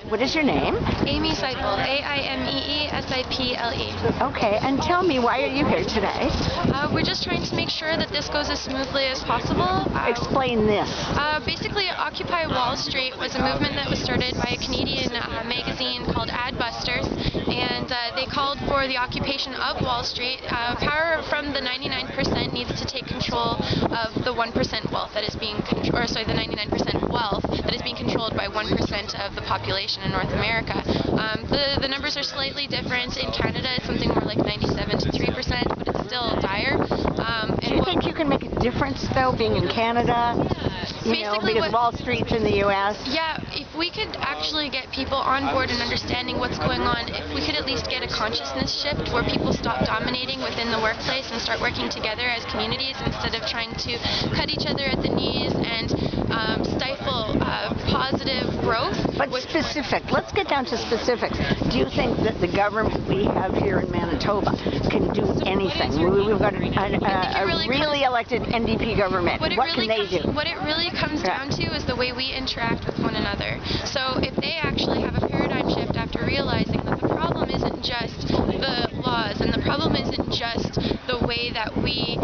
What is your name? Amy Seiple, A-I-M-E-E-S-I-P-L-E. Okay, and tell me, why are you here today? We're just trying to make sure that this goes as smoothly as possible. Explain this. Basically, Occupy Wall Street was a movement that was started by a Canadian magazine called Adbusters, and they called for the occupation of Wall Street. Power from the 99% needs to take control of the 1% wealth that is being the 99% wealth that is being controlled by 1% of the population in North America. The numbers are slightly different. In Canada, it's something more like 97 to 3%, but it's still dire. Do you think you can make a difference, though, being in Canada? Because Wall Street's in the U.S. Yeah, if we could actually get people on board and understanding what's going on, if we could at least get a consciousness shift where people stop dominating within the workplace and start working together as communities instead of trying to cut each other at the knees and stifle positive growth. But specific. Let's get down to specifics. Do you think that the government we have here in Manitoba can do anything? We've got a really elected NDP government. What can they do? What it really comes down to is the way we interact with one another. So if they actually have a paradigm shift after realizing that the problem isn't just the laws and the problem isn't just the way that we,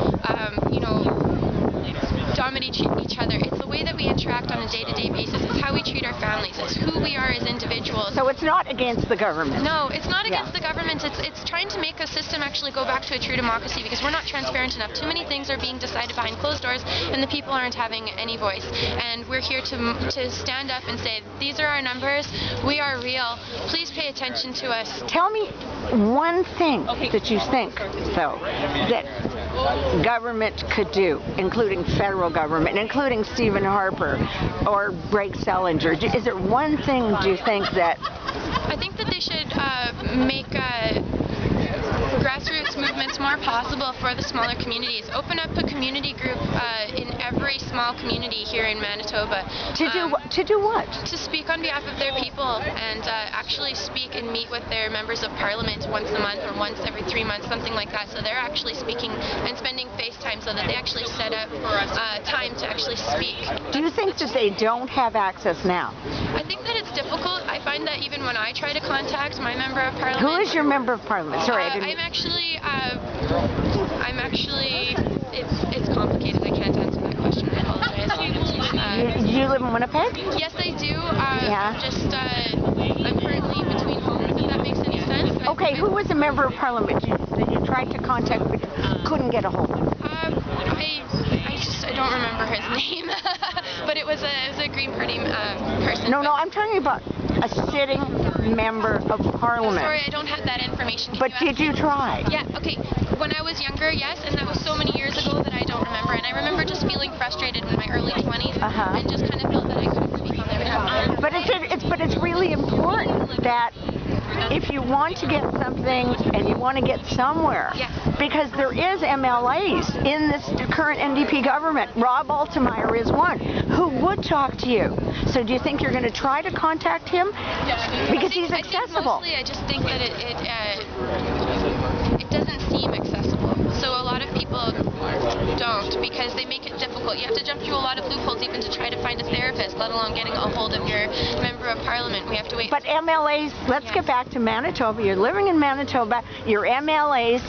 dominate each other. It's the way that we interact on a day-to-day basis. It's how we treat our families. It's who we are as individuals. So it's not against the government? No, it's not against the government. It's trying to make a system actually go back to a true democracy because we're not transparent enough. Too many things are being decided behind closed doors and the people aren't having any voice. And we're here to stand up and say, these are our numbers. We are real. Please pay attention to us. Tell me one thing that you think, though, that government could do, including federal government, including Stephen Harper or Blake Selinger. Is there one thing, do you think, that... I think that they should make grassroots movements more possible for the smaller communities. Open up a community group in every small community here in Manitoba. To do what? To speak on behalf of their people and actually speak and meet with their members of parliament once a month or once every 3 months, something like that. So they're actually speaking and spending face time so that they actually set up time to actually speak. Do you think that they don't have access now? I think that it's difficult. I find that even when I try to contact my member of parliament... Who is your member of parliament? Sorry, I didn't... It's complicated. I can't answer that question. I apologize. Do you live in Winnipeg? Yes, I do. I'm currently between homes, if that makes any sense. Okay, who was a member of parliament that you tried to contact but couldn't get a hold of? I don't remember his name, but it was a Green Party person. No, I'm talking about a sitting member of parliament. Sorry, I don't have that information. But did you try? Yeah, okay. When I was younger, yes, and that was so many years ago that I don't remember. And I remember just feeling frustrated in my early 20s and just kind of felt that I couldn't speak on their behalf. But it's really important that if you want to get something and you want to get somewhere, because there is MLAs in this current NDP government. Rob Altemeyer is one who would talk to you. So do you think you're going to try to contact him? Because he's accessible. Mostly, I just think that it doesn't seem accessible. So a lot of people don't because they make it difficult. You have to jump through a lot of loopholes even to try to find a therapist, let alone getting a hold of your member of parliament. We have to wait. But MLAs, let's get back to Manitoba. You're living in Manitoba. Your MLAs,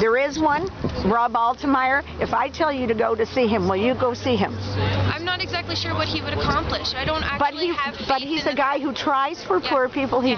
there is one, Rob Altemeyer. If I tell you to go to see him, will you go see him? I'm not exactly sure what he would accomplish. I don't actually have faith But he's a guy who tries for poor people. He